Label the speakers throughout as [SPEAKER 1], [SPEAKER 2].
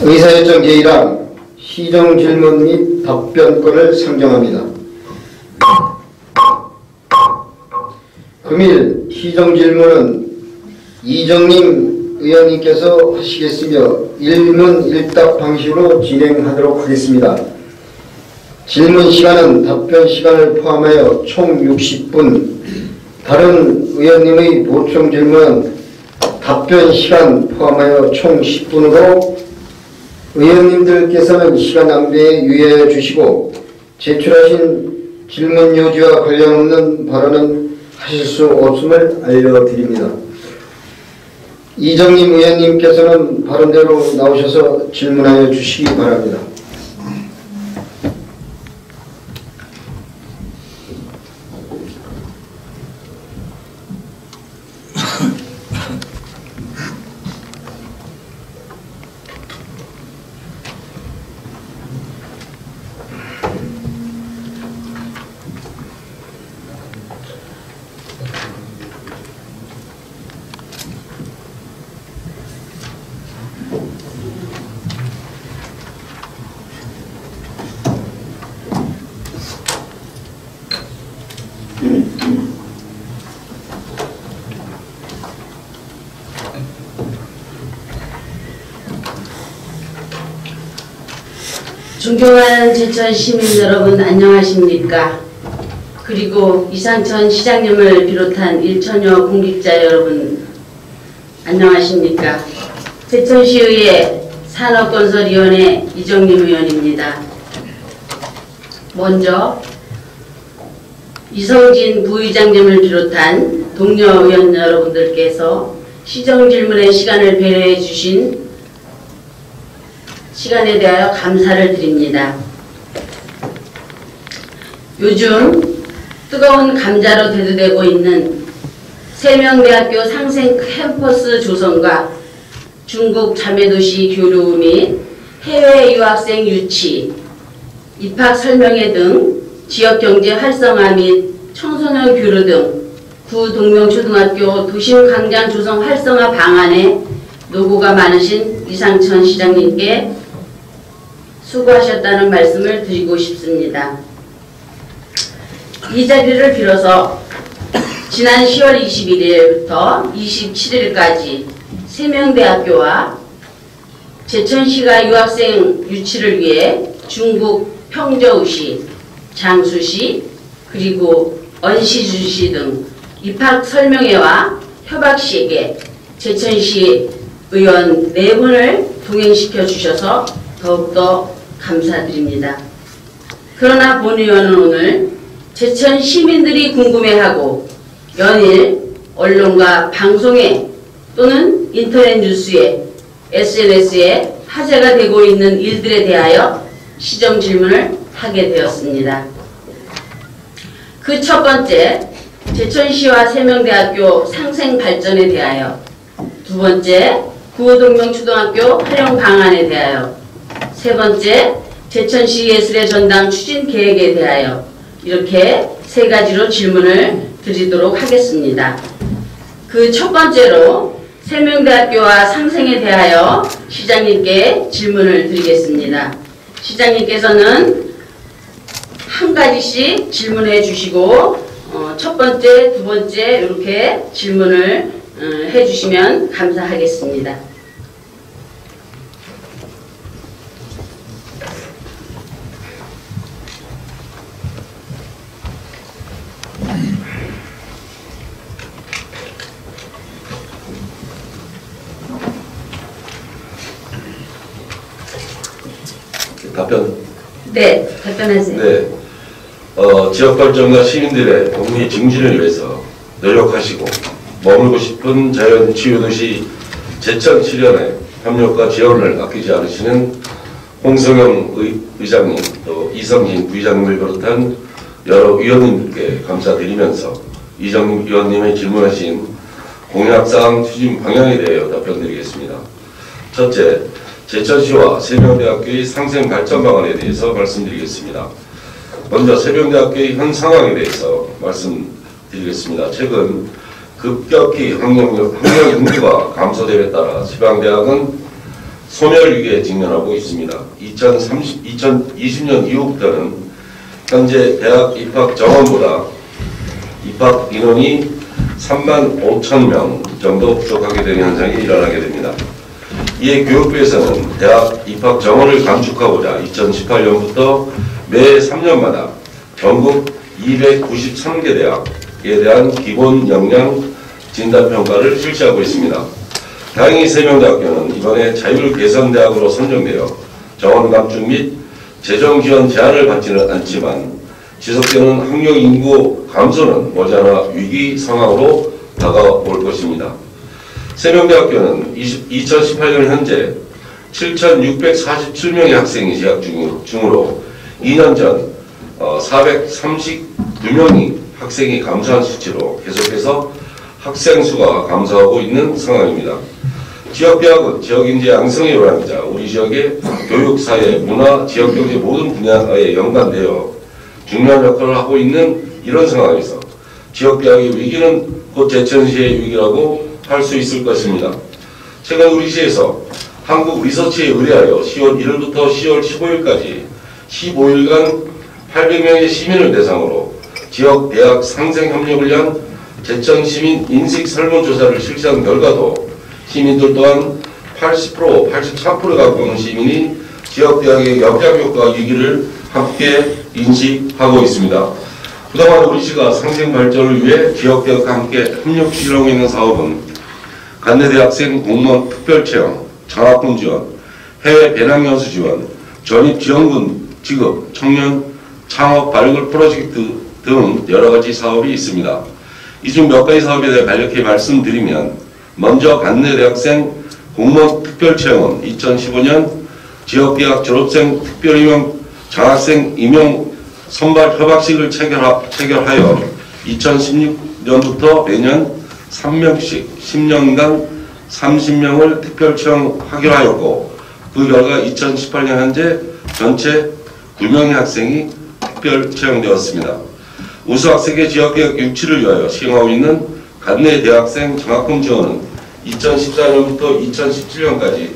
[SPEAKER 1] 의사일정 제1항 시정질문 및 답변권을 상정합니다. 금일 시정질문은 이정림 의원님께서 하시겠으며 일문 일답 방식으로 진행하도록 하겠습니다. 질문 시간은 답변 시간을 포함하여 총 60분, 다른 의원님의 보충 질문은 답변 시간 포함하여 총 10분으로 의원님들께서는 시간 낭비에 유의해 주시고 제출하신 질문 요지와 관련 없는 발언은 하실 수 없음을 알려드립니다. 이정림 의원님께서는 발언대로 나오셔서 질문하여 주시기 바랍니다.
[SPEAKER 2] 존경하는 제천 시민 여러분 안녕하십니까? 그리고 이상천 시장님을 비롯한 일천여 공직자 여러분 안녕하십니까? 제천시의회 산업건설위원회 이정림 의원입니다. 먼저 이성진 부의장님을 비롯한 동료 의원 여러분들께서 시정질문의 시간을 배려해 주신 시간에 대하여 감사를 드립니다. 요즘 뜨거운 감자로 대두되고 있는 세명대학교 상생 캠퍼스 조성과 중국 자매도시 교류 및 해외 유학생 유치, 입학 설명회 등 지역경제 활성화 및 청소년 교류 등 구동명초등학교 도심광장 조성 활성화 방안에 노고가 많으신 이상천 시장님께 수고하셨다는 말씀을 드리고 싶습니다. 이 자리를 빌어서 지난 10월 21일부터 27일까지 세명대학교와 제천시가 유학생 유치를 위해 중국 평저우시, 장수시, 그리고 언시주시 등 입학 설명회와 협학식에 제천시 의원 4분을 동행시켜 주셔서 더욱더 감사드립니다. 그러나 본 의원은 오늘 제천 시민들이 궁금해하고 연일 언론과 방송에 또는 인터넷 뉴스에 SNS에 화제가 되고 있는 일들에 대하여 시정 질문을 하게 되었습니다. 그 첫 번째, 제천시와 세명대학교 상생 발전에 대하여, 두 번째, 구호동명초등학교 활용 방안에 대하여, 세 번째, 제천시 예술의 전당 추진 계획에 대하여 이렇게 세 가지로 질문을 드리도록 하겠습니다. 그 첫 번째로 세명대학교와 상생에 대하여 시장님께 질문을 드리겠습니다. 시장님께서는 한 가지씩 질문해 주시고 첫 번째, 두 번째 이렇게 질문을 해 주시면 감사하겠습니다.
[SPEAKER 3] 답변?
[SPEAKER 2] 네, 답변하세요.
[SPEAKER 3] 네. 지역 발전과 시민들의 복리 증진을 위해서 노력하시고 머물고 싶은 자연 치유도시 제천 실현에 협력과 지원을 아끼지 않으시는 홍성영 의장님, 또 이성진 부의장님을 비롯한 여러 위원님들께 감사드리면서 이정림 위원님의 질문하신 공약사항 추진 방향에 대하여 답변드리겠습니다. 첫째, 제천시와 세명대학교의 상생 발전 방안에 대해서 말씀드리겠습니다. 먼저 세명대학교의 현 상황에 대해서 말씀드리겠습니다. 최근 급격히 학령 인구가 감소됨에 따라 지방대학은 소멸 위기에 직면하고 있습니다. 2020년 이후부터는 현재 대학 입학 정원보다 입학 인원이 35,000명 정도 부족하게 되는 현상이 일어나게 됩니다. 이에 교육부에서는 대학 입학 정원을 감축하고자 2018년부터 매 3년마다 전국 293개 대학에 대한 기본 역량 진단평가를 실시하고 있습니다. 다행히 세명대학교는 이번에 자율개선대학으로 선정되어 정원 감축 및 재정 지원 제한을 받지는 않지만 지속되는 학령 인구 감소는 머지않아 위기 상황으로 다가올 것입니다. 세명대학교는 2018년 현재 7,647명의 학생이 재학 중으로 2년 전 439명이 학생이 감소한 수치로 계속해서 학생 수가 감소하고 있는 상황입니다. 지역대학은 지역인재 양성의 요람이자 우리 지역의 교육, 사회, 문화, 지역경제 모든 분야에 연관되어 중요한 역할을 하고 있는 이런 상황에서 지역대학의 위기는 곧 제천시의 위기라고 할 수 있을 것입니다. 최근 우리 시에서 한국 리서치에 의뢰하여 10월 1일부터 10월 15일까지 15일간 800명의 시민을 대상으로 지역 대학 상생 협력을 위한 제천 시민 인식 설문조사를 실시한 결과도 시민들 또한 80%, 84%가 가까운 시민이 지역 대학의 역량효과 위기를 함께 인식하고 있습니다. 그동안 우리 시가 상생 발전을 위해 지역 대학과 함께 협력 추진하고 있는 사업은 간내 대학생 공무원 특별채용, 장학금 지원, 해외 배낭연수 지원, 전입지원금 지급, 청년 창업 발굴 프로젝트 등 여러 가지 사업이 있습니다. 이 중 몇 가지 사업에 대해 간략히 말씀드리면, 먼저 간내 대학생 공무원 특별채용은 2015년 지역대학 졸업생 특별임용 장학생 임용 선발 협약식을 체결하여 2016년부터 매년 3명씩 10년간 30명을 특별채용하기로 하였고, 그 결과 2018년 현재 전체 9명의 학생이 특별채용되었습니다. 우수학생의 지역계획 유치를 위하여 시행하고 있는 간내 대학생 장학금 지원은 2014년부터 2017년까지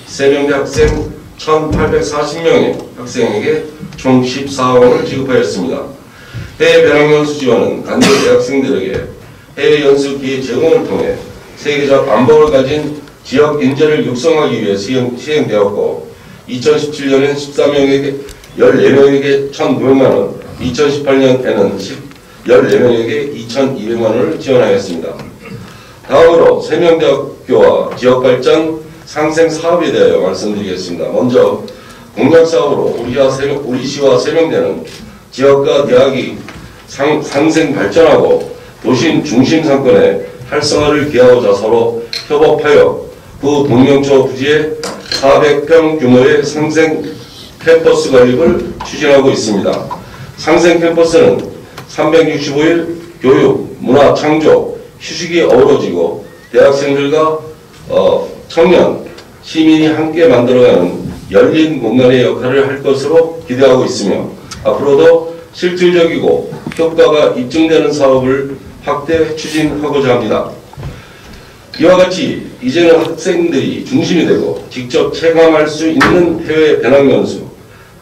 [SPEAKER 3] 3명의 학생 1,840명의 학생에게 총 14원을 지급하였습니다. 해외 배낭연수 지원은 간내 대학생들에게 해외 연수 기회 제공을 통해 세계적 안보를 가진 지역 인재를 육성하기 위해 시행되었고, 2017년엔 14명에게 14명에게 1,900만 원, 2018년에는 14명에게 2,200만 원을 지원하였습니다. 다음으로 세명대학교와 지역발전 상생 사업에 대하여 말씀드리겠습니다. 먼저 공약사업으로 우리 시와 세명대는 지역과 대학이 상생 발전하고 도심 중심 상권의 활성화를 기하고자 서로 협업하여 구 동명초 부지에 400평 규모의 상생 캠퍼스 건립을 추진하고 있습니다. 상생 캠퍼스는 365일 교육, 문화, 창조, 휴식이 어우러지고 대학생들과 청년, 시민이 함께 만들어가는 열린 공간의 역할을 할 것으로 기대하고 있으며, 앞으로도 실질적이고 효과가 입증되는 사업을 확대 추진하고자 합니다. 이와 같이 이제는 학생들이 중심이 되고 직접 체감할 수 있는 해외 배낭연수,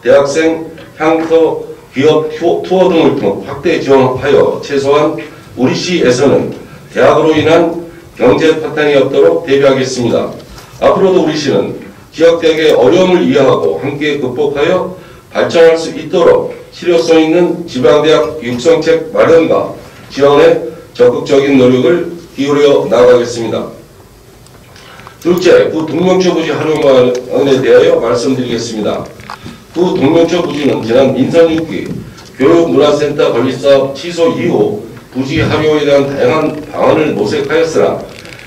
[SPEAKER 3] 대학생 향토 기업 투어 등을 통해 확대 지원하여 최소한 우리 시에서는 대학으로 인한 경제 파탄이 없도록 대비하겠습니다. 앞으로도 우리 시는 지역대학의 어려움을 이해하고 함께 극복하여 발전할 수 있도록 실효성 있는 지방대학 육성책 마련과 지원에 적극적인 노력을 기울여 나가겠습니다. 둘째, 구 동명초 부지 활용안에 대하여 말씀드리겠습니다. 구 동명초 부지는 지난 민선 6기 교육문화센터 건립사업 취소 이후 부지 활용에 대한 다양한 방안을 모색하였으나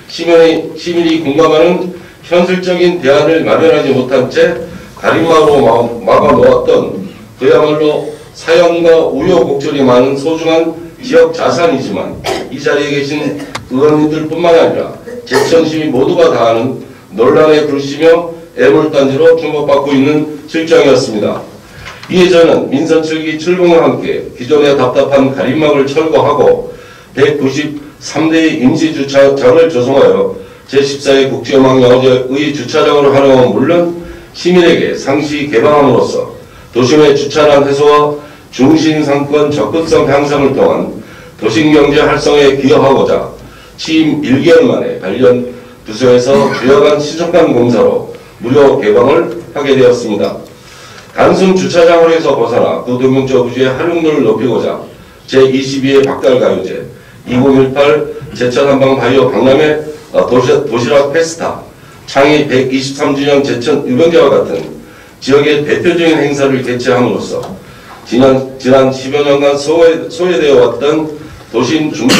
[SPEAKER 3] 시민이 공감하는 현실적인 대안을 마련하지 못한 채 가림막으로 막아놓았던 그야말로 사연과 우여곡절이 많은 소중한 지역 자산이지만, 이 자리에 계신 의원님들 뿐만 아니라 제천시민 모두가 다 아는 논란에 굴시며 애물단지로 주목받고 있는 실정이었습니다. 이에 저는 민선 7기 출범과 함께 기존의 답답한 가림막을 철거하고 193대의 임시주차장을 조성하여 제14회 국제음악영화제의 주차장으로 활용은 물론 시민에게 상시 개방함으로써 도심의 주차난 해소와 중심상권 접근성 향상을 통한 도심경제 활성에 기여하고자 취임 1개월 만에 관련 부서에서 주요한 시정관 공사로 무료 개방을 하게 되었습니다. 단순 주차장으로에서 벗어나 구동용저 부지의 활용도를 높이고자 제22회 박달가요제, 2018 제천 한방 바이오 박람회 도시락 페스타, 창의 123주년 제천 유병제와 같은 지역의 대표적인 행사를 개최함으로써 지난 10여 년간 소외되어 왔던 도심 중심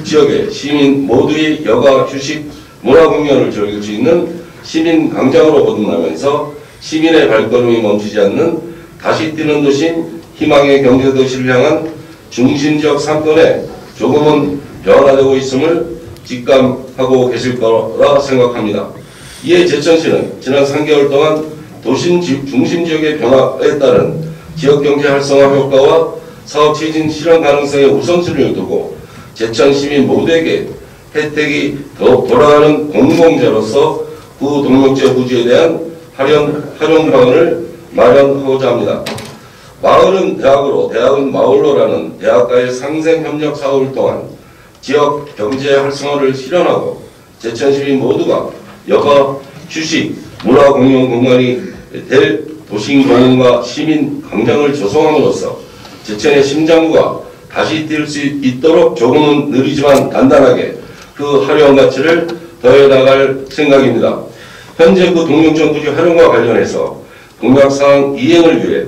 [SPEAKER 3] 지역의 시민 모두의 여가 휴식 문화공연을 즐길 수 있는 시민 광장으로 거듭나면서 시민의 발걸음이 멈추지 않는 다시 뛰는 도심 희망의 경제도시를 향한 중심지역 상권에 조금은 변화되고 있음을 직감하고 계실 거라 생각합니다. 이에 제천시는 지난 3개월 동안 도심 중심지역의 변화에 따른 지역경제 활성화 효과와 사업 추진 실현 가능성에 우선순위를 두고 제천 시민 모두에게 혜택이 더욱 돌아가는 공공재로서 구동력제 부지에 대한 활용 방안을 마련하고자 합니다. 마을은 대학으로, 대학은 마을로라는 대학가의 상생협력 사업을 통한 지역 경제 활성화를 실현하고 제천 시민 모두가 여가, 휴식, 문화 공연 공간이 될 도심공원과 시민 광장을 조성함으로써 제천의 심장부가 다시 뛸 수 있도록 조금은 느리지만 단단하게 그 활용 가치를 더해 나갈 생각입니다. 현재 그 동력전 부지 활용과 관련해서 공약사항 이행을 위해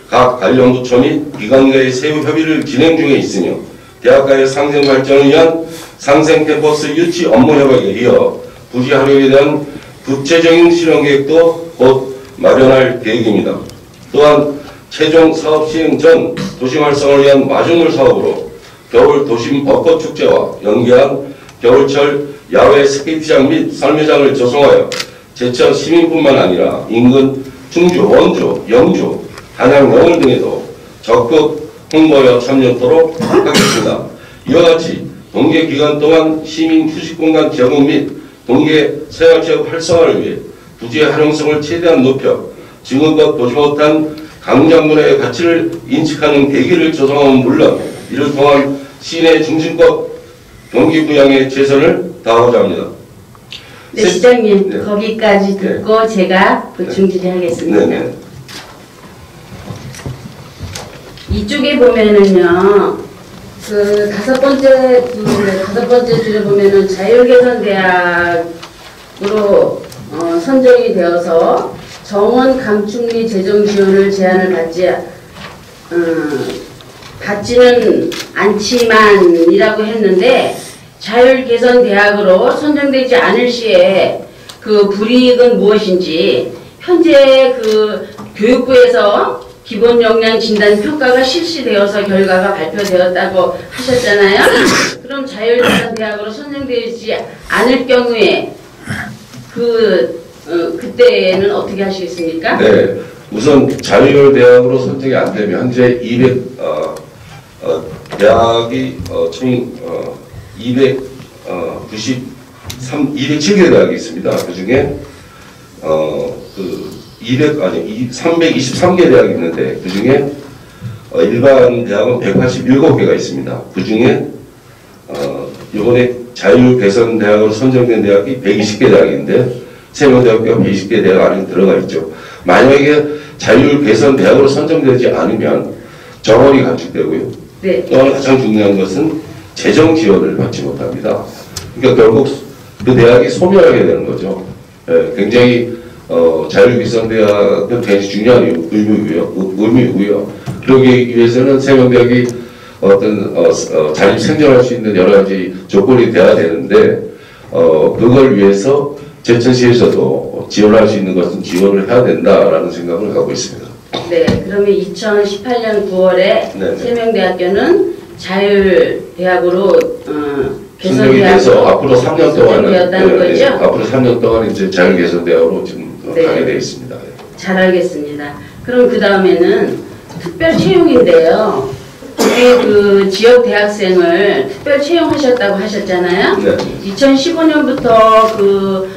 [SPEAKER 3] 각 관련 부처 및 기관과의 세부 협의를 진행 중에 있으며 대학가의 상생 발전을 위한 상생 캠퍼스 유치 업무 협약에 이어 부지 활용에 대한 구체적인 실현 계획도 곧 마련할 계획입니다. 또한 최종 사업 시행 전 도심 활성화를 위한 마중물 사업으로 겨울 도심 벚꽃 축제와 연계한 겨울철 야외 스케이트장 및 설매장을 조성하여 제천 시민뿐만 아니라 인근 충주, 원주, 영주, 단양, 영월 등에도 적극 홍보에 참여토록 하겠습니다. 이와 같이 동계 기간 동안 시민 휴식공간 제공 및 동계 생활지역 활성화를 위해 부지의 활용성을 최대한 높여 지금껏 보지 못한 강장군의 가치를 인식하는 계기를 조성하면 물론 이를 통한 시내 중심권 경기 부양에 최선을 다하고자 합니다.
[SPEAKER 2] 네, 시장님 네. 거기까지 듣고 네. 제가 보충 질의하겠습니다. 네. 이쪽에 보면은요, 그 다섯 번째 줄에 보면은 자율개선대학으로 선정이 되어서 정원 감축리 재정 지원을 제한을 받지는 않지만이라고 했는데 자율개선대학으로 선정되지 않을 시에 그 불이익은 무엇인지 현재 그 교육부에서 기본 역량 진단 평가가 실시되어서 결과가 발표되었다고 하셨잖아요. 그럼 자율개선대학으로 선정되지 않을 경우에 그때는 어떻게 하시겠습니까? 네,
[SPEAKER 3] 우선 자율대학으로 선정이 안 되면 현재 대학이 총 207개 대학이 있습니다. 그 중에 323개 대학이 있는데 그 중에 일반 대학은 187개가 있습니다. 그 중에 이번에 자율개선대학으로 선정된 대학이 120개 대학인데 세종대학교가 120개 대학 안에 들어가 있죠. 만약에 자율개선대학으로 선정되지 않으면 정원이 감축되고요. 네. 또 하나 가장 중요한 것은 재정 지원을 받지 못합니다. 그러니까 결국 그 대학이 소멸하게 되는 거죠. 굉장히 자율개선대학은 굉장히 중요한 의미고요. 그러기 위해서는 세종대학이 어떤 자립 생존할 수 있는 여러 가지 조건이 돼야 되는데 그걸 위해서 제천시에서도 지원할 수 있는 것은 지원을 해야 된다라는 생각을 갖고 있습니다.
[SPEAKER 2] 네, 그러면 2018년 9월에 세명대학교는 자율대학으로
[SPEAKER 3] 개선돼서 앞으로 3년 동안은
[SPEAKER 2] 거죠?
[SPEAKER 3] 앞으로 3년 동안 이제 자율개선대학으로 지금 가게 되어 있습니다.
[SPEAKER 2] 잘 알겠습니다. 그럼 그 다음에는 특별 채용인데요. 우리 그 지역 대학생을 특별 채용하셨다고 하셨잖아요.
[SPEAKER 3] 네.
[SPEAKER 2] 2015년부터 그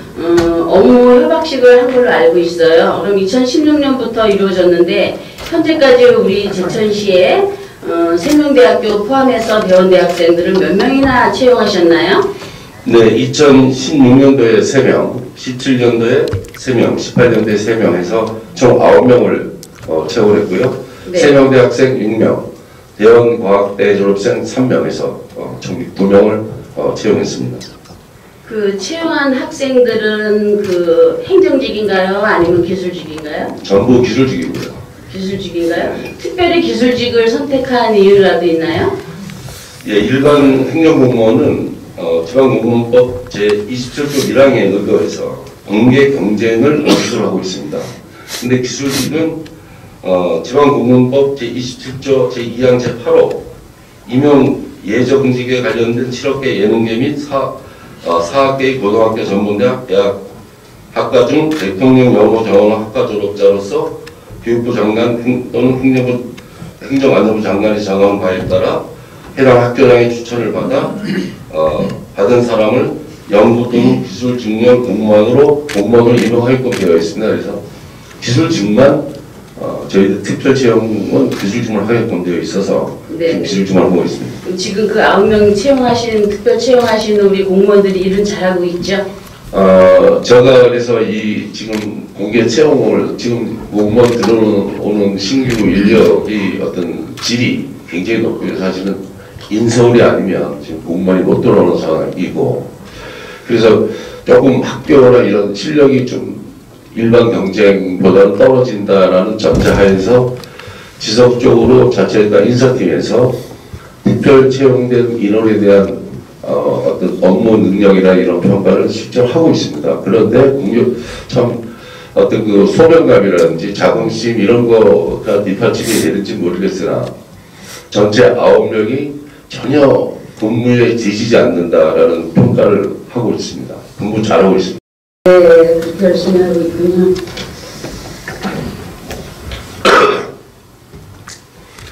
[SPEAKER 2] 업무 협약식을 한 걸로 알고 있어요. 그럼 2016년부터 이루어졌는데 현재까지 우리 제천시에 세명대학교 포함해서 대원대학생들은 몇 명이나 채용하셨나요?
[SPEAKER 3] 네, 2016년도에 3명, 17년도에 3명, 18년도에 3명 해서 총 9명을 채용했고요.
[SPEAKER 2] 네.
[SPEAKER 3] 세명대학생 6명, 대원과학대 졸업생 3명에서 총 9명을 채용했습니다.
[SPEAKER 2] 그 채용한 학생들은 그 행정직인가요? 아니면 기술직인가요?
[SPEAKER 3] 전부 기술직이고요.
[SPEAKER 2] 기술직인가요? 특별히 기술직을 선택한 이유라도 있나요?
[SPEAKER 3] 예, 일반 행정공무원은 지방공무원법 제27조 1항에 의거해서 공개 경쟁을 원칙으로 하고 있습니다. 근데 기술직은 지방공무원법 제27조 제2항 제8호 임용 예정직에 관련된 실업계 예능계 및 사학계의 고등학교 전문대학 대학 학과 중 대통령 영어 정원 학과 졸업자로서 교육부 장관 또는 행정안전부 장관이 정한 바에 따라 해당 학교장의 추천을 받아 받은 사람을 연구 또는 기술 직렬 공무원으로 임용하게끔 되어 있습니다. 그래서 기술직만 저희들 특별 채용은 기술직만 하게끔 되어 있어서
[SPEAKER 2] 네.
[SPEAKER 3] 지금 기술직만 하고 있습니다.
[SPEAKER 2] 지금 그 9명 채용하신 특별 채용하신 우리 공무원들이 일은 잘하고 있죠?
[SPEAKER 3] 제가 그래서 이 지금 공개 채용을 지금 공무원 들어오는 신규 인력이 어떤 질이 굉장히 높고요. 사실은 인서울이 아니면 지금 공무원이 못 들어오는 상황이고, 그래서 조금 학교나 이런 실력이 좀 일반 경쟁보다는 떨어진다라는 전제하에서 지속적으로 자체가 인사팀에서 특별 채용된 인원에 대한 어떤 업무 능력이나 이런 평가를 실제로 하고 있습니다. 그런데 참 어떤 그 소명감이라든지 자긍심 이런 거가 뒷받침이 되는지 모르겠으나 전체 9명이 전혀 근무에 지지지 않는다라는 평가를 하고 있습니다. 근무 잘하고 있습니다.
[SPEAKER 2] 네, 그렇게 열심히 하고 있군요.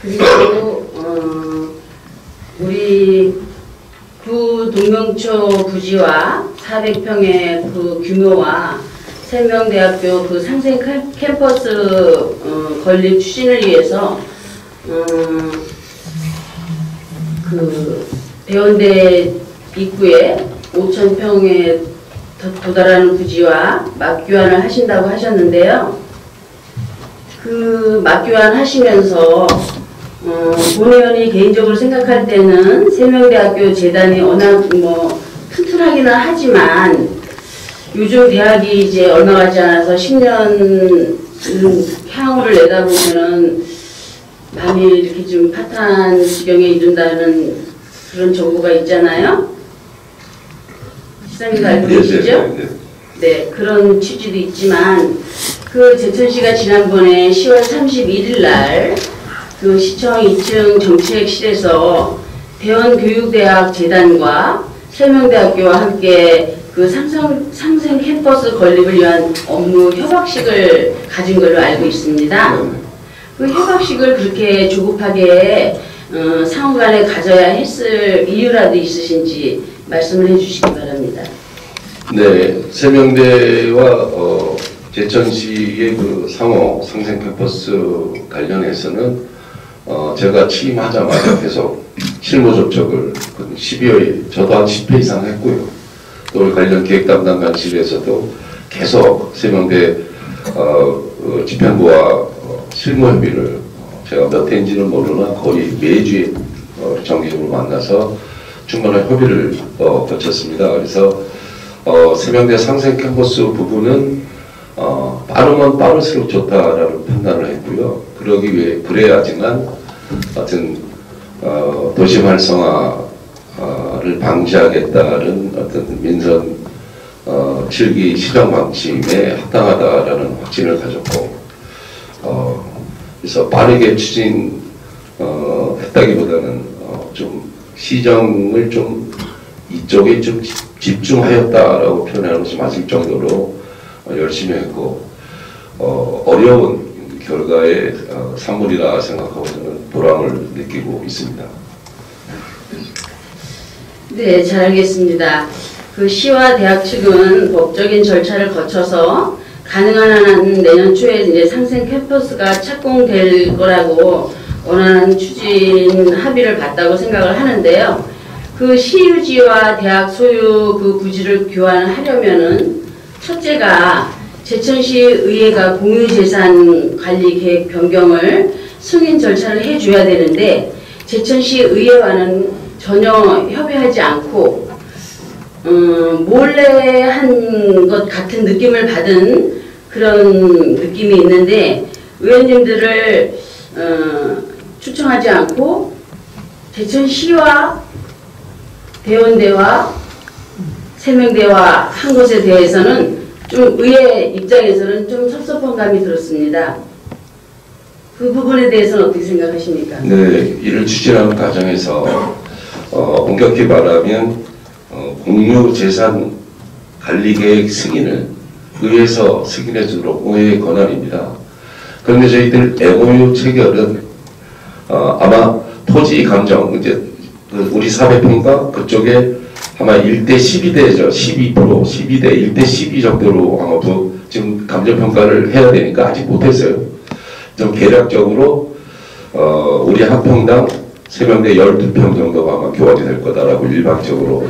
[SPEAKER 2] 그리고 우리 구 동명초 부지와 400평의 그 규모와 세명대학교 그 상생 캠퍼스 건립 추진을 위해서 그 대원대 입구에 5,000평에 도달하는 부지와 맞교환을 하신다고 하셨는데요. 그 맞교환 하시면서 본 의원이 개인적으로 생각할 때는 세명대학교 재단이 워낙 뭐 튼튼하기는 하지만 요즘 대학이 이제 얼마 가지 않아서 10년 향후를 내다보면은 많이 이렇게 좀 파탄 지경에 이른다는 그런 정보가 있잖아요. 시장님도 알고 계시죠? 네, 그런 취지도 있지만 그 제천시가 지난번에 10월 31일 날 그 시청 2층 정치획실에서 대원교육대학 재단과 세명대학교와 함께 그 상생 캠퍼스 건립을 위한 업무 협약식을 가진 걸로 알고 있습니다. 그 협약식을 그렇게 조급하게 상호간에 가져야 했을 이유라도 있으신지 말씀을 해주시기 바랍니다.
[SPEAKER 3] 네, 세명대와 제천시의 그 상호 상생 캠퍼스 관련해서는 제가 취임하자마자 계속 실무 접촉을 12월 저도 한 10회 이상 했고요. 또 관련 기획 담당관실에서도 계속 세명대 집행부와 실무 협의를 제가 몇 회인지는 모르나 거의 매주 정기적으로 만나서 충분한 협의를 거쳤습니다. 그래서 세명대 상생 캠퍼스 부분은 빠르면 빠를수록 좋다라는 판단을 했고요. 그러기 위해 그래야지만 어떤 도시 활성화를 방지하겠다는 어떤 민선 7기 시정 방침에 합당하다라는 확신을 가졌고, 그래서 빠르게 추진했다기보다는 좀 시정을 좀 이쪽에 좀 집중하였다라고 표현하는 것이 맞을 정도로 열심히 했고, 어려운 결과의 산물이라 생각하고 저는 보람을 느끼고 있습니다.
[SPEAKER 2] 네, 잘 알겠습니다. 그 시와 대학 측은 법적인 절차를 거쳐서 가능한 한 내년 초에 이제 상생 캠퍼스가 착공될 거라고 원하는 추진 합의를 봤다고 생각을 하는데요. 그 시유지와 대학 소유 그 부지를 교환하려면은 첫째가 제천시 의회가 공유재산 관리 계획 변경을 승인 절차를 해줘야 되는데 제천시 의회와는 전혀 협의하지 않고 몰래 한 것 같은 느낌을 받은 그런 느낌이 있는데 의원님들을 초청하지 않고 제천시와 대원대와 세명대와 한 것에 대해서는 좀 의회 입장에서는 좀 섭섭한 감이 들었습니다. 그 부분에 대해서는 어떻게 생각하십니까?
[SPEAKER 3] 네, 이를 추진하는 과정에서 엄격히 말하면 공유재산 관리계획 승인을 의회에서 승인해 주도록 의회의 권한입니다. 그런데 저희들 MOU 체결은 아마 토지 감정 이제 우리 400평가 그쪽에 아마 1대 12대죠. 12%, 12대 1대 12 정도로 아마 지금 감정평가를 해야 되니까 아직 못했어요. 좀 계략적으로 우리 한 평당 3명대 12평 정도가 아마 교환이 될 거다라고 일방적으로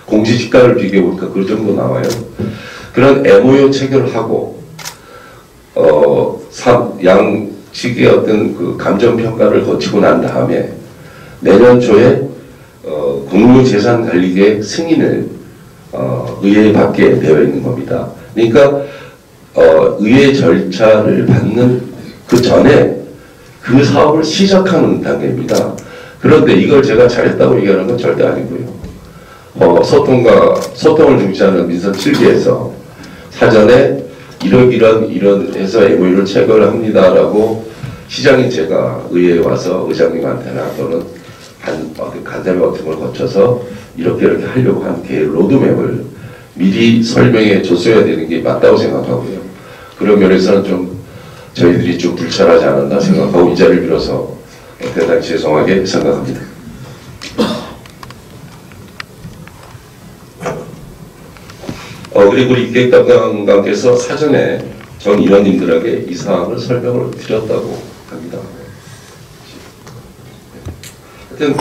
[SPEAKER 3] 공시지가를 비교해보니까 그 정도 나와요. 그런 MOU 체결을 하고 양측의 어떤 그 감정평가를 거치고 난 다음에 내년 초에 공유재산관리계획 승인을 의회에 받게 되어 있는 겁니다. 그러니까 의회 절차를 받는 그 전에 그 사업을 시작하는 단계입니다. 그런데 이걸 제가 잘했다고 얘기하는 건 절대 아니고요. 소통을 중시하는 민선 7기에서 사전에 이런 해서 MOU를 체결합니다라고 시장인 제가 의회에 와서 의장님한테나 또는 간담회 같은 걸 거쳐서 이렇게 하려고 한 계획 로드맵을 미리 설명해 줬어야 되는 게 맞다고 생각하고요. 그런 면에서는 좀 저희들이 좀 불찰하지 않았나 생각하고 이 자리를 빌어서 대단히 죄송하게 생각합니다. 그리고 우리 기획담당관께서 사전에 전 의원님들에게 이 사항을 설명을 드렸다고 합니다. 하여튼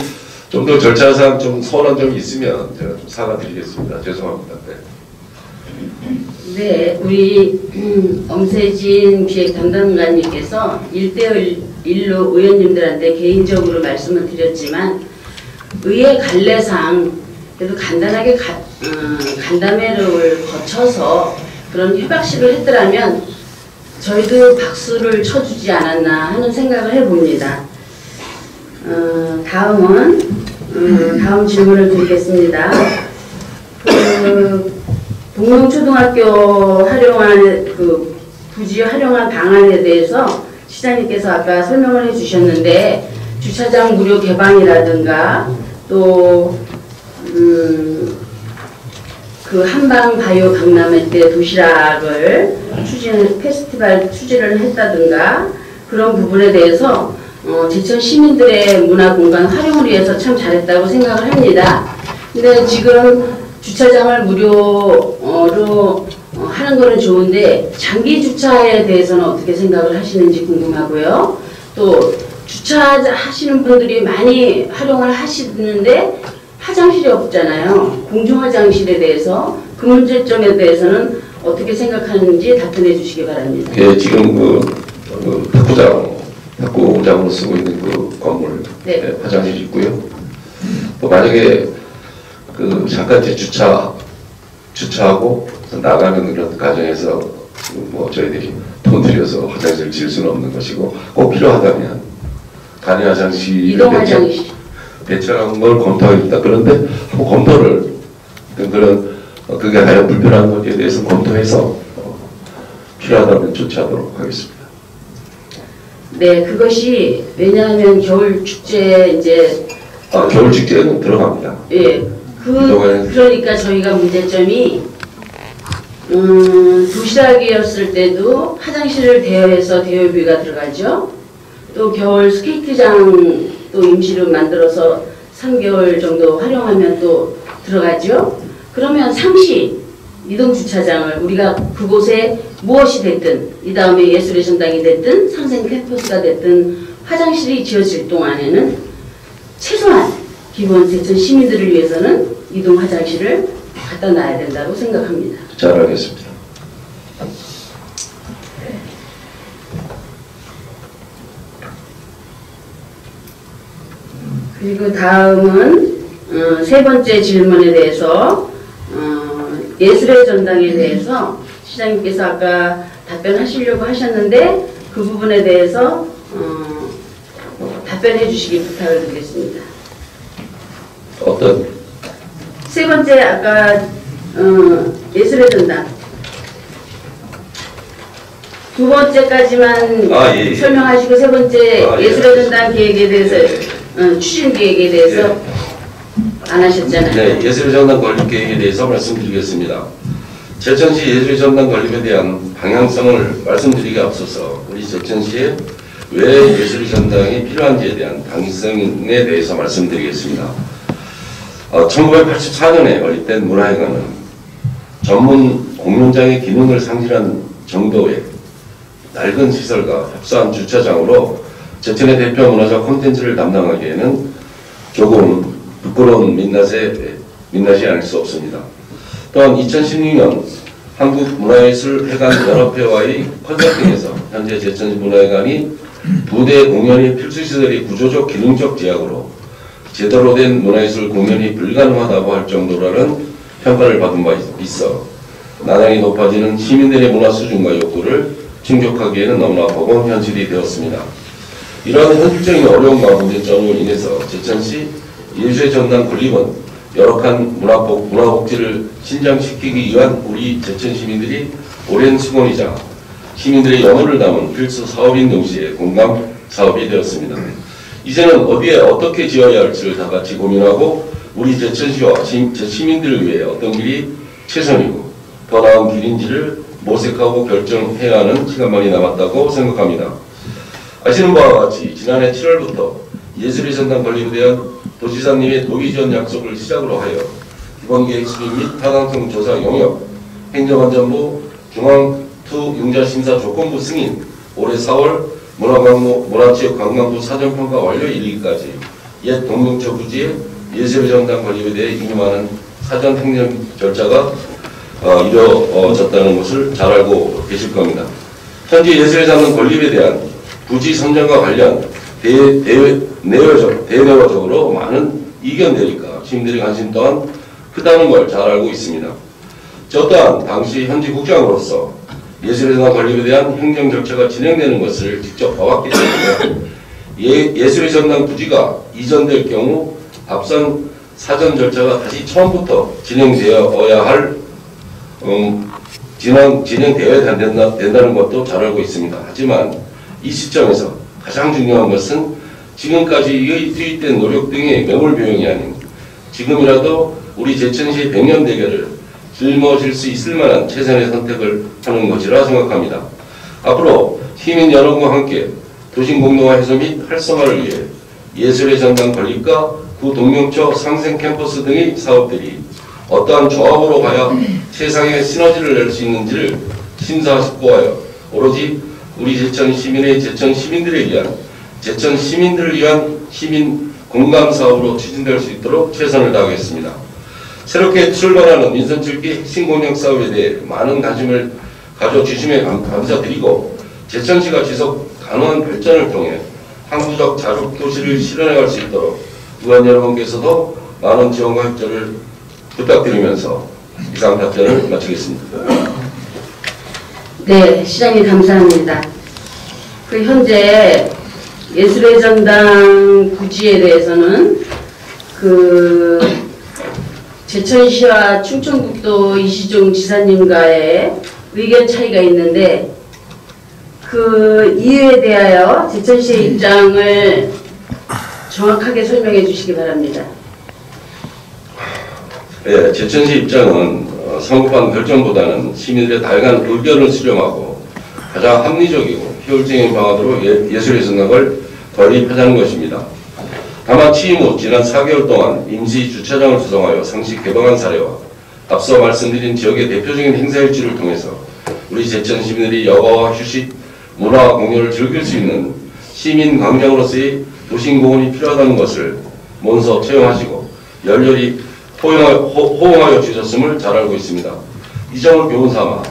[SPEAKER 3] 좀 더 절차상 좀 서운한 점이 있으면 제가 좀 사과드리겠습니다. 죄송합니다.
[SPEAKER 2] 네, 우리 엄세진 기획담당관님께서 1대1로 의원님들한테 개인적으로 말씀을 드렸지만 의회 관례상 그래도 간단하게 간담회를 거쳐서 그런 협약식을 했더라면 저희도 박수를 쳐주지 않았나 하는 생각을 해봅니다. 다음 질문을 드리겠습니다. 동명초등학교 활용한 부지 활용한 방안에 대해서 시장님께서 아까 설명을 해주셨는데 주차장 무료 개방이라든가 또 그 한방 바이오 박람회 때 도시락을 페스티벌 추진을 했다든가 그런 부분에 대해서 제천 시민들의 문화 공간 활용을 위해서 참 잘했다고 생각을 합니다. 근데 지금 주차장을 무료로 하는 거는 좋은데 장기 주차에 대해서는 어떻게 생각을 하시는지 궁금하고요. 또 주차하시는 분들이 많이 활용을 하시는데 화장실이 없잖아요. 공중화장실에 대해서 그 문제점에 대해서는 어떻게 생각하는지 답변해 주시기 바랍니다.
[SPEAKER 3] 예, 지금 탁구장으로 쓰고 있는 그 건물 네. 화장실이 있고요. 또 만약에 잠깐 주차하고 나가는 그런 과정에서 뭐 저희들이 돈 들여서 화장실을 지을 수는 없는 것이고 꼭 필요하다면 간이 화장실을 배치하는 걸 검토하겠다. 그런데 검토를 그게 과연 불편한 것에 대해서 검토해서 필요하다면 조치하도록 하겠습니다.
[SPEAKER 2] 네, 그것이 왜냐하면 겨울 축제 이제
[SPEAKER 3] 겨울 축제는 들어갑니다.
[SPEAKER 2] 예, 그러니까 저희가 문제점이 도시락이었을 때도 화장실을 대여해서 대여비가 들어가죠. 또 겨울 스케이트장 또 임시로 만들어서 3개월 정도 활용하면 또 들어가죠. 그러면 상시 이동주차장을 우리가 그곳에 무엇이 됐든, 이 다음에 예술의 전당이 됐든 상생 캠퍼스가 됐든 화장실이 지어질 동안에는 최소한 기본 제천 시민들을 위해서는 이동 화장실을 갖다 놔야 된다고 생각합니다.
[SPEAKER 3] 잘 알겠습니다.
[SPEAKER 2] 그리고 다음은 세 번째 질문에 대해서 예술의 전당에 대해서 시장님께서 아까 답변하시려고 하셨는데 그 부분에 대해서 답변해 주시기 부탁을 드리겠습니다.
[SPEAKER 3] 어떤?
[SPEAKER 2] 세 번째 아까 예술의 전당 두 번째까지만
[SPEAKER 3] 예.
[SPEAKER 2] 설명하시고 세 번째 예술의 전당 계획에 대해서 추진 계획에 대해서 안 하셨잖아요.
[SPEAKER 3] 네, 예술의 전당 건립 계획에 대해서 말씀드리겠습니다. 제천시 예술의 전당 건립에 대한 방향성을 말씀드리기 앞서서 우리 제천시에 왜 예술의 전당이 필요한지에 대한 방향성에 대해서 말씀드리겠습니다. 1984년에 건립된 문화회관은 전문 공연장의 기능을 상실한 정도의 낡은 시설과 협소한 주차장으로 제천의 대표 문화적 콘텐츠를 담당하기에는 조금 부끄러운 민낯이 아닐 수 없습니다. 또한 2016년 한국문화예술회관연합회와의 컨설팅에서 현재 제천시 문화회관이 무대 공연이 필수시설이 구조적 기능적 제약으로 제대로 된 문화예술 공연이 불가능하다고 할 정도라는 평가를 받은 바 있어 난항이 높아지는 시민들의 문화 수준과 욕구를 충족하기에는 너무나 버거운 현실이 되었습니다. 이러한 현실적인 어려움과 문제점으로 인해서 제천시 예술의 전당 건립은 열악한 문화복지를 신장시키기 위한 우리 제천 시민들이 오랜 수건이자 시민들의 영혼을 담은 필수 사업인 동시에 공감 사업이 되었습니다. 이제는 어디에 어떻게 지어야 할지를 다 같이 고민하고 우리 제천시와 시민들을 위해 어떤 길이 최선이고 더 나은 길인지를 모색하고 결정해야 하는 시간만이 남았다고 생각합니다. 아시는 바와 같이 지난해 7월부터 예술의 전당 건립에 대한 도지사님의 노기 지원 약속을 시작으로 하여 기본계획 수립 및 타당성 조사 용역, 행정안전부 중앙투 융자심사 조건부 승인, 올해 4월 문화지역관광부 사전평가 완료 이르기까지 옛 동명초 부지의 예술의 전당 건립에 대해 유념하는 사전 행정 절차가 이루어졌다는 것을 잘 알고 계실 겁니다. 현재 예술의 전당 건립에 대한 부지 선정과 관련 대내외적으로 많은 이견되니까 시민들의 관심 또한 크다는 걸 잘 알고 있습니다. 저 또한 당시 현지 국장으로서 예술의 전당 건립에 대한 행정 절차가 진행되는 것을 직접 봐왔기 때문에 예술의 전당 부지가 이전될 경우 앞선 사전 절차가 다시 처음부터 진행되어야 할 진행되어야 된다는 것도 잘 알고 있습니다. 하지만 이 시점에서 가장 중요한 것은 지금까지의 투입된 노력 등의 매몰비용이 아닌 지금이라도 우리 제천시의 백년대계를 짊어질 수 있을 만한 최선의 선택을 하는 것이라 생각합니다. 앞으로 시민 여러분과 함께 도심공동화 해소 및 활성화를 위해 예술의 전당 건립과 구 동명초 상생 캠퍼스 등의 사업들이 어떠한 조합으로 가야 최상의 시너지를 낼 수 있는지를 심사하시고 하여 오로지 우리 제천 시민의 제천 시민들에 의한 제천 시민들을 위한 시민 공감 사업으로 추진될 수 있도록 최선을 다하겠습니다. 새롭게 출발하는 민선출기 핵심 공약 사업에 대해 많은 관심을 가져주심에 감사드리고 제천시가 지속 가능한 발전을 통해 항구적 자족도시를 실현해갈 수 있도록 의원 여러분께서도 많은 지원과 협조를 부탁드리면서 이상 답변을 마치겠습니다.
[SPEAKER 2] 네, 시장님 감사합니다. 현재 예술의 전당 부지에 대해서는 제천시와 충청북도 이시종 지사님과의 의견 차이가 있는데 그 이유에 대하여 제천시의 입장을 정확하게 설명해 주시기 바랍니다.
[SPEAKER 3] 네, 제천시 입장은 성급한 결정보다는 시민들의 다양한 의견을 수렴하고 가장 합리적이고 효율적인 방안으로 예술의 전당을 건립하자는 것입니다. 다만 취임 후 지난 4개월 동안 임시 주차장을 조성하여 상시 개방한 사례와 앞서 말씀드린 지역의 대표적인 행사일지를 통해서 우리 제천 시민들이 여가와 휴식, 문화 공연을 즐길 수 있는 시민 광장으로서의 도심공원이 필요하다는 것을 먼저 체험하시고 열렬히 호응하여 주셨음을 잘 알고 있습니다. 이 점을 교훈삼아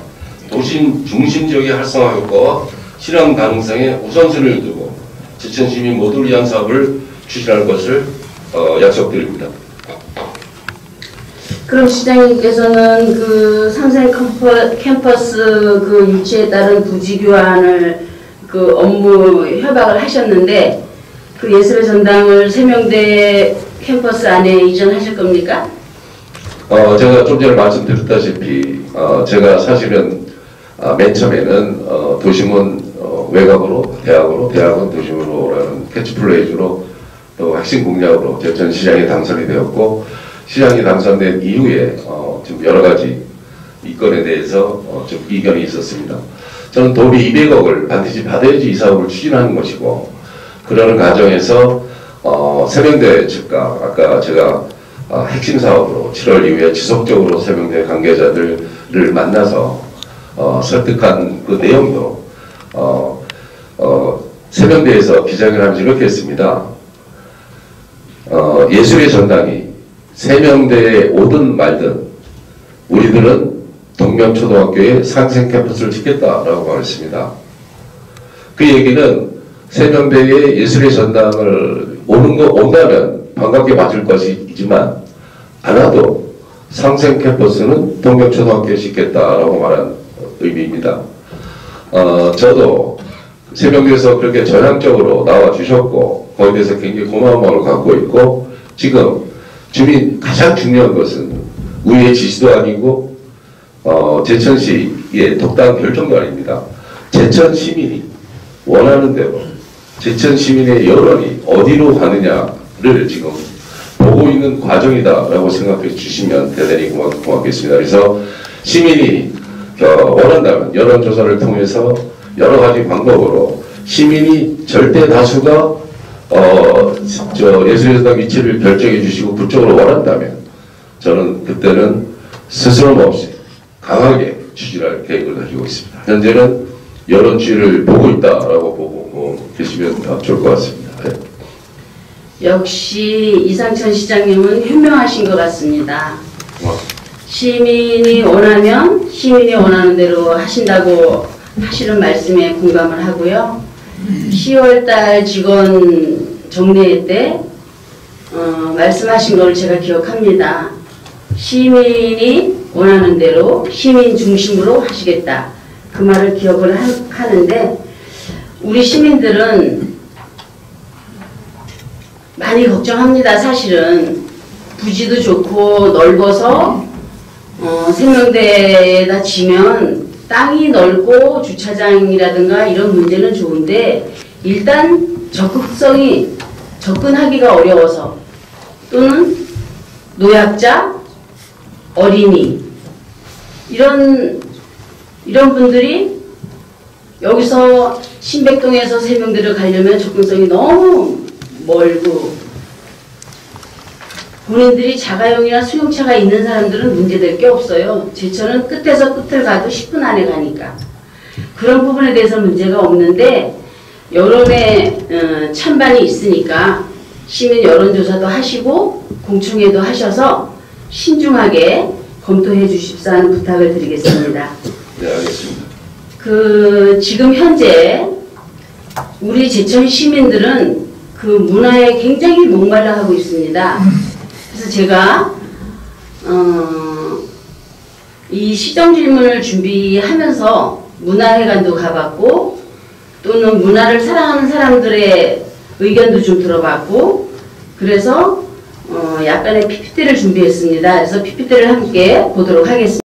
[SPEAKER 3] 도심 중심 지역의 활성화 효과와 실현 가능성에 우선순위를 두고 제천 시민 모두를 위한 사업을 추진할 것을 약속드립니다.
[SPEAKER 2] 그럼 시장님께서는 그 상생 캠퍼스 그 유치에 따른 부지 교환을 그 업무 협약을 하셨는데 그 예술의 전당을 세명대 캠퍼스 안에 이전하실 겁니까?
[SPEAKER 3] 제가 좀 전에 말씀드렸다시피 제가 사실은 맨 처음에는 도심은 외곽으로, 대학은 도심으로라는 캐치플레이즈로 또 핵심 공약으로 제천시장에 당선이 되었고 시장이 당선된 이후에 좀 여러 가지 이건에 대해서 좀 이견이 있었습니다. 저는 도비 200억을 반드시 받아야지 이 사업을 추진하는 것이고 그러는 과정에서 세명대 측과 아까 제가 핵심 사업으로 7월 이후에 지속적으로 세명대 관계자들을 만나서 설득한 그 내용도 세명대에서 기자회견하면서 이렇게 했습니다. 예술의 전당이 세명대에 오든 말든 우리들은 동명초등학교에 상생 캠퍼스를 짓겠다라고 말했습니다. 그 얘기는 세명대에 예술의 전당을 온다면 반갑게 맞을 것이지만 안 와도 상생 캠퍼스는 동명초등학교에 짓겠다라고 말한 의미입니다. 저도 세명대에서 그렇게 전향적으로 나와주셨고 거기에 대해서 굉장히 고마운 마음을 갖고 있고 지금 주민 가장 중요한 것은 우리의 지시도 아니고 제천시의 독단 결정도 아닙니다. 제천 시민이 원하는 대로 제천 시민의 여론이 어디로 가느냐를 지금 보고 있는 과정이다라고 생각해 주시면 대단히 고맙겠습니다. 그래서 시민이 원한다면 여론조사를 통해서 여러 가지 방법으로 시민이 절대 다수가 예술의 전당 위치를 결정해 주시고 그쪽으로 원한다면 저는 그때는 스스럼 없이 강하게 추진할 계획을 가지고 있습니다. 현재는 여론추이를 보고 있다라고 보고 계시면 좋을 것 같습니다. 네.
[SPEAKER 2] 역시 이상천 시장님은 현명하신 것 같습니다. 시민이 원하면 시민이 원하는 대로 하신다고 하시는 말씀에 공감을 하고요. 10월달 직원 정례회 때 말씀하신 걸 제가 기억합니다. 시민이 원하는 대로 시민 중심으로 하시겠다. 그 말을 기억을 하는데 우리 시민들은 많이 걱정합니다. 사실은 부지도 좋고 넓어서 세명대에다 지면 땅이 넓고 주차장이라든가 이런 문제는 좋은데 일단 접근하기가 어려워서 또는 노약자, 어린이 이런 분들이 여기서 신백동에서 세명대를 가려면 접근성이 너무 멀고 본인들이 자가용이나 수용차가 있는 사람들은 문제될 게 없어요. 제천은 끝에서 끝을 가도 10분 안에 가니까. 그런 부분에 대해서 문제가 없는데 여론의 찬반이 있으니까 시민 여론조사도 하시고 공청회도 하셔서 신중하게 검토해 주십사 하는 부탁을 드리겠습니다.
[SPEAKER 3] 네, 알겠습니다.
[SPEAKER 2] 지금 현재 우리 제천 시민들은 그 문화에 굉장히 목말라 하고 있습니다. 그래서 제가 이 시정 질문을 준비하면서 문화회관도 가봤고 또는 문화를 사랑하는 사람들의 의견도 좀 들어봤고 그래서 약간의 PPT를 준비했습니다. 그래서 PPT를 함께 보도록 하겠습니다.